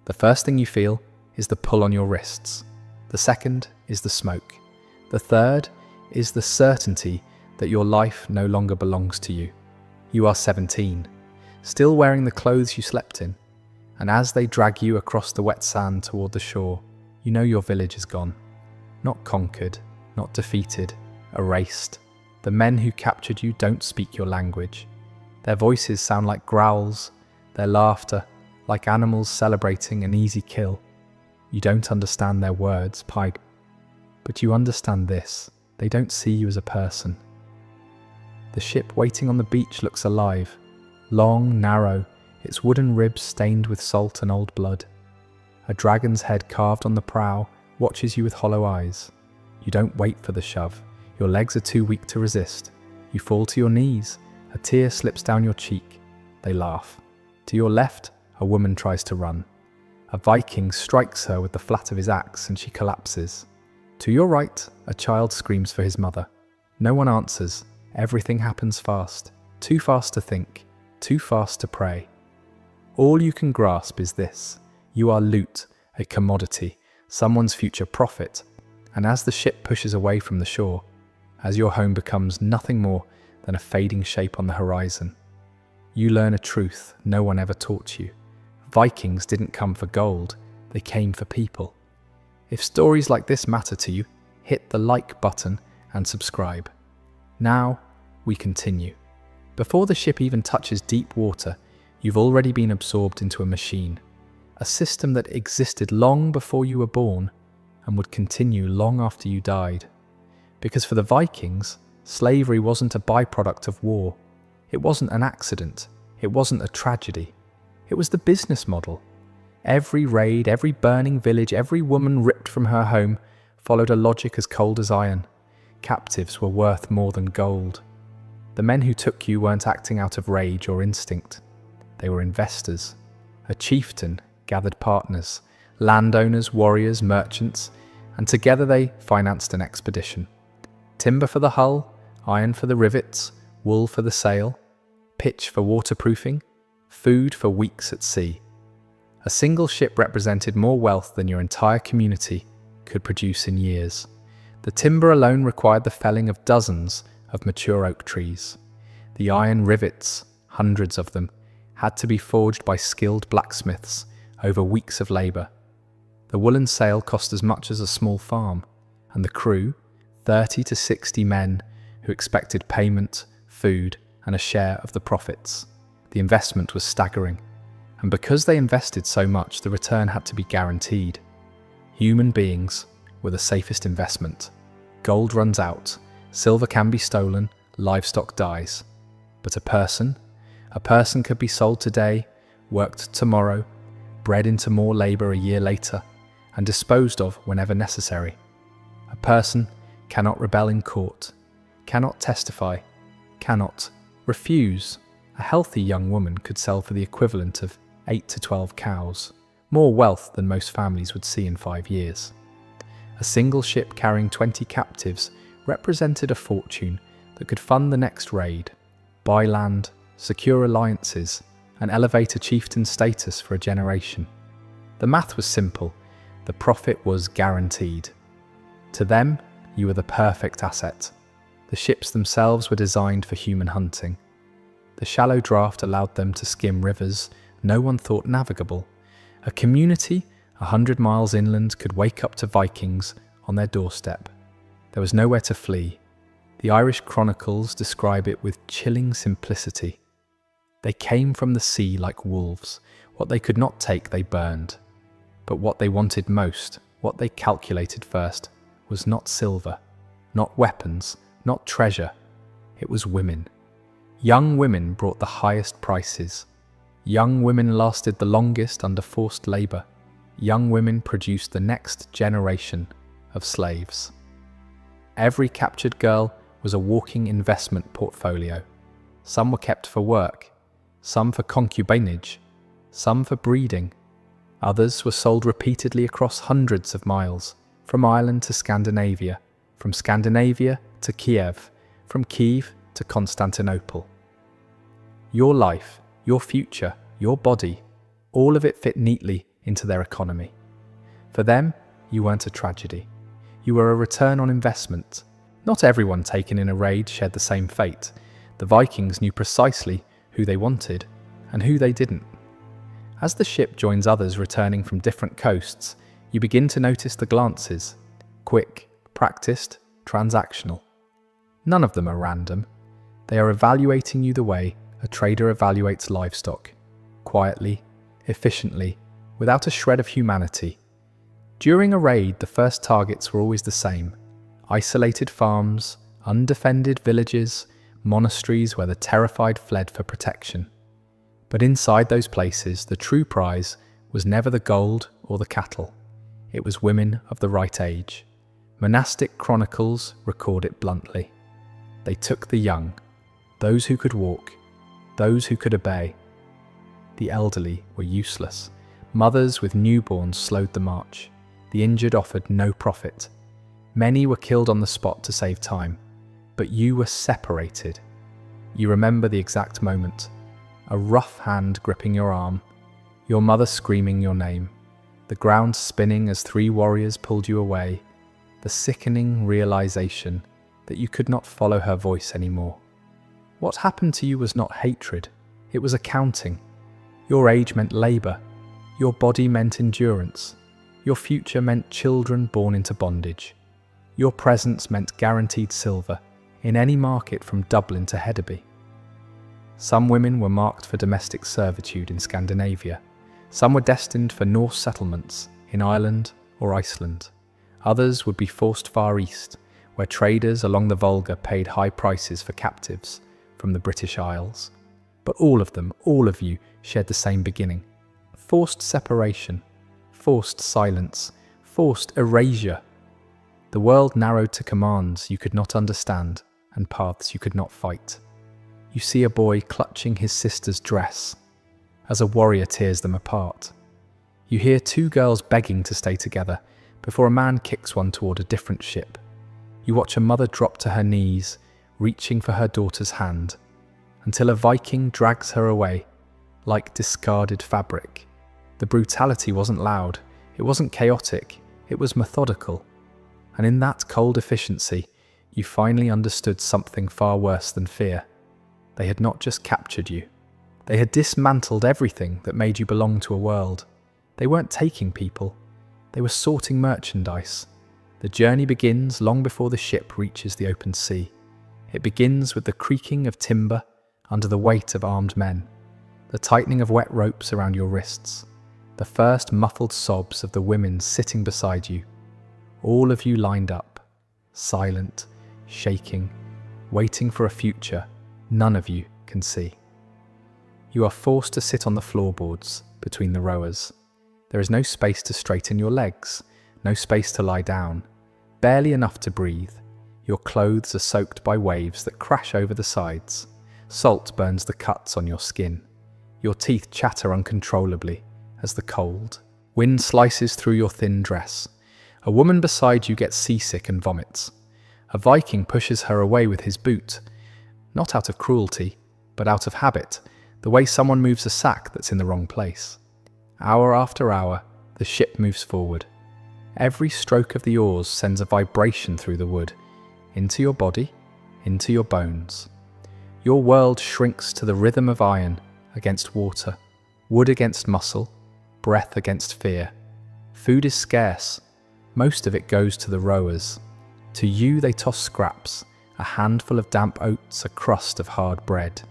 The first thing you feel is the pull on your wrists. The second is the smoke. The third is the certainty that your life no longer belongs to you. You are 17, still wearing the clothes you slept in, and as they drag you across the wet sand toward the shore, you know your village is gone. Not conquered, not defeated, erased. The men who captured you don't speak your language. Their voices sound like growls, their laughter like animals celebrating an easy kill. You don't understand their words, Pike, but you understand this: they don't see you as a person. The ship waiting on the beach looks alive, long, narrow, its wooden ribs stained with salt and old blood. A dragon's head carved on the prow watches you with hollow eyes. You don't wait for the shove. Your legs are too weak to resist. You fall to your knees. A tear slips down your cheek. They laugh. To your left, a woman tries to run. A Viking strikes her with the flat of his axe and she collapses. To your right, a child screams for his mother. No one answers. Everything happens fast. Too fast to think. Too fast to pray. All you can grasp is this: you are loot, a commodity, someone's future profit. And as the ship pushes away from the shore, as your home becomes nothing more than a fading shape on the horizon, you learn a truth no one ever taught you. Vikings didn't come for gold, they came for people. If stories like this matter to you, hit the like button and subscribe. Now, we continue. Before the ship even touches deep water, you've already been absorbed into a machine, a system that existed long before you were born and would continue long after you died. Because for the Vikings, slavery wasn't a byproduct of war. It wasn't an accident. It wasn't a tragedy. It was the business model. Every raid, every burning village, every woman ripped from her home followed a logic as cold as iron. Captives were worth more than gold. The men who took you weren't acting out of rage or instinct. They were investors. A chieftain gathered partners, landowners, warriors, merchants, and together they financed an expedition. Timber for the hull, iron for the rivets, wool for the sail, pitch for waterproofing, food for weeks at sea. A single ship represented more wealth than your entire community could produce in years. The timber alone required the felling of dozens of mature oak trees. The iron rivets, hundreds of them, had to be forged by skilled blacksmiths over weeks of labour. The woolen sail cost as much as a small farm, and the crew, 30 to 60 men who expected payment, food, and a share of the profits. The investment was staggering, and because they invested so much, the return had to be guaranteed. Human beings were the safest investment. Gold runs out, silver can be stolen, livestock dies. But a person could be sold today, worked tomorrow, bred into more labour a year later, and disposed of whenever necessary. A person cannot rebel in court, cannot testify, cannot refuse. A healthy young woman could sell for the equivalent of 8 to 12 cows, more wealth than most families would see in 5 years. A single ship carrying 20 captives represented a fortune that could fund the next raid, buy land, secure alliances, and elevate a chieftain's status for a generation. The math was simple. The profit was guaranteed. To them, you were the perfect asset. The ships themselves were designed for human hunting. The shallow draft allowed them to skim rivers no one thought navigable. A community 100 miles inland could wake up to Vikings on their doorstep. There was nowhere to flee. The Irish chronicles describe it with chilling simplicity. They came from the sea like wolves. What they could not take, they burned. But what they wanted most, what they calculated first, was not silver, not weapons, not treasure. It was women. Young women brought the highest prices. Young women lasted the longest under forced labour. Young women produced the next generation of slaves. Every captured girl was a walking investment portfolio. Some were kept for work, some for concubinage, some for breeding. Others were sold repeatedly across hundreds of miles, from Ireland to Scandinavia, from Scandinavia to Kiev, from Kiev to Constantinople. Your life, your future, your body, all of it fit neatly into their economy. For them, you weren't a tragedy. You were a return on investment. Not everyone taken in a raid shared the same fate. The Vikings knew precisely who they wanted and who they didn't. As the ship joins others returning from different coasts, you begin to notice the glances. Quick, practiced, transactional. None of them are random. They are evaluating you the way a trader evaluates livestock. Quietly, efficiently, without a shred of humanity. During a raid, the first targets were always the same. Isolated farms, undefended villages, monasteries where the terrified fled for protection. But inside those places, the true prize was never the gold or the cattle. It was women of the right age. Monastic chronicles record it bluntly. They took the young, those who could walk, those who could obey. The elderly were useless. Mothers with newborns slowed the march. The injured offered no profit. Many were killed on the spot to save time. But you were separated. You remember the exact moment. A rough hand gripping your arm. Your mother screaming your name. The ground spinning as 3 warriors pulled you away. The sickening realization that you could not follow her voice anymore. What happened to you was not hatred. It was accounting. Your age meant labor. Your body meant endurance. Your future meant children born into bondage. Your presence meant guaranteed silver in any market from Dublin to Hedeby. Some women were marked for domestic servitude in Scandinavia. Some were destined for Norse settlements in Ireland or Iceland. Others would be forced far east, where traders along the Volga paid high prices for captives from the British Isles. But all of them, all of you, shared the same beginning. Forced separation, forced silence, forced erasure. The world narrowed to commands you could not understand and paths you could not fight. You see a boy clutching his sister's dress as a warrior tears them apart. You hear 2 girls begging to stay together before a man kicks one toward a different ship. You watch a mother drop to her knees, reaching for her daughter's hand, until a Viking drags her away like discarded fabric. The brutality wasn't loud, it wasn't chaotic, it was methodical. And in that cold efficiency, you finally understood something far worse than fear. They had not just captured you. They had dismantled everything that made you belong to a world. They weren't taking people. They were sorting merchandise. The journey begins long before the ship reaches the open sea. It begins with the creaking of timber under the weight of armed men, the tightening of wet ropes around your wrists, the first muffled sobs of the women sitting beside you. All of you lined up, silent, shaking, waiting for a future none of you can see. You are forced to sit on the floorboards between the rowers. There is no space to straighten your legs, no space to lie down, barely enough to breathe. Your clothes are soaked by waves that crash over the sides. Salt burns the cuts on your skin. Your teeth chatter uncontrollably as the cold wind slices through your thin dress. A woman beside you gets seasick and vomits. A Viking pushes her away with his boot, not out of cruelty, but out of habit, the way someone moves a sack that's in the wrong place. Hour after hour, the ship moves forward. Every stroke of the oars sends a vibration through the wood, into your body, into your bones. Your world shrinks to the rhythm of iron against water, wood against muscle, breath against fear. Food is scarce. Most of it goes to the rowers. To you they toss scraps, a handful of damp oats, a crust of hard bread.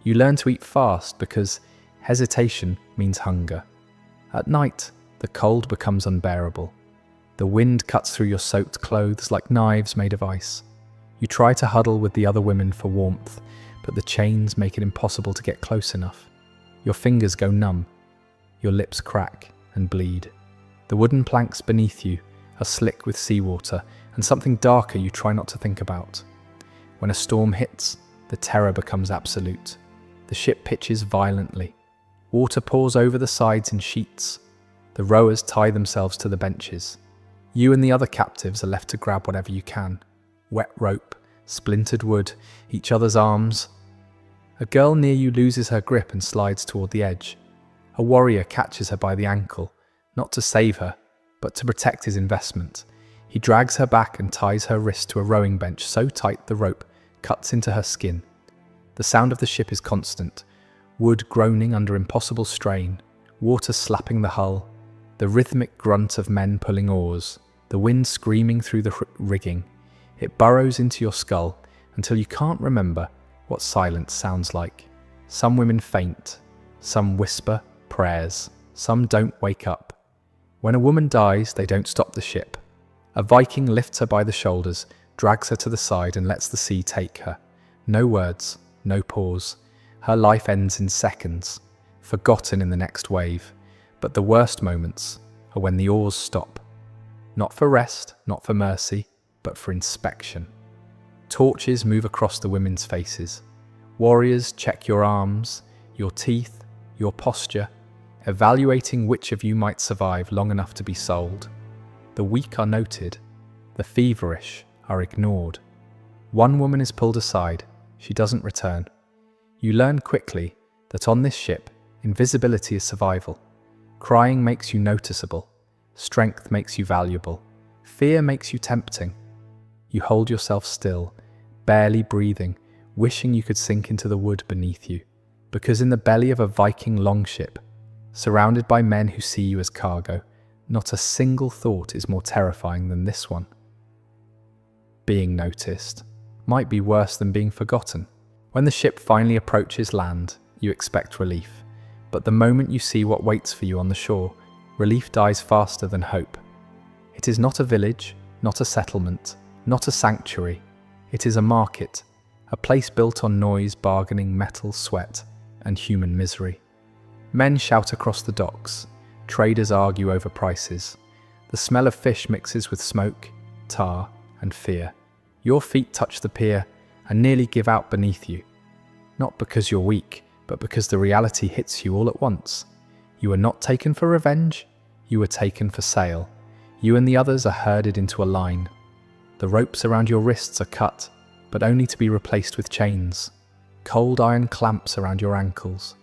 You learn to eat fast because hesitation means hunger. At night, the cold becomes unbearable. The wind cuts through your soaked clothes like knives made of ice. You try to huddle with the other women for warmth, but the chains make it impossible to get close enough. Your fingers go numb. Your lips crack and bleed. The wooden planks beneath you are slick with seawater, and something darker you try not to think about. When a storm hits, the terror becomes absolute. The ship pitches violently. Water pours over the sides in sheets. The rowers tie themselves to the benches. You and the other captives are left to grab whatever you can. Wet rope, splintered wood, each other's arms. A girl near you loses her grip and slides toward the edge. A warrior catches her by the ankle, not to save her, but to protect his investment. He drags her back and ties her wrist to a rowing bench so tight the rope cuts into her skin. The sound of the ship is constant, wood groaning under impossible strain, water slapping the hull, the rhythmic grunt of men pulling oars, the wind screaming through the rigging. It burrows into your skull until you can't remember what silence sounds like. Some women faint, some whisper prayers, some don't wake up. When a woman dies, they don't stop the ship. A Viking lifts her by the shoulders, drags her to the side and lets the sea take her. No words, no pause. Her life ends in seconds, forgotten in the next wave. But the worst moments are when the oars stop. Not for rest, not for mercy, but for inspection. Torches move across the women's faces. Warriors check your arms, your teeth, your posture, evaluating which of you might survive long enough to be sold. The weak are noted, the feverish are ignored. One woman is pulled aside, she doesn't return. You learn quickly that on this ship, invisibility is survival. Crying makes you noticeable, strength makes you valuable, fear makes you tempting. You hold yourself still, barely breathing, wishing you could sink into the wood beneath you. Because in the belly of a Viking longship, surrounded by men who see you as cargo, not a single thought is more terrifying than this one. Being noticed might be worse than being forgotten. When the ship finally approaches land, you expect relief. But the moment you see what waits for you on the shore, relief dies faster than hope. It is not a village, not a settlement, not a sanctuary. It is a market, a place built on noise, bargaining, metal, sweat, and human misery. Men shout across the docks. Traders argue over prices. The smell of fish mixes with smoke, tar, and fear. Your feet touch the pier and nearly give out beneath you. Not because you're weak, but because the reality hits you all at once. You were not taken for revenge, you were taken for sale. You and the others are herded into a line. The ropes around your wrists are cut, but only to be replaced with chains. Cold iron clamps around your ankles.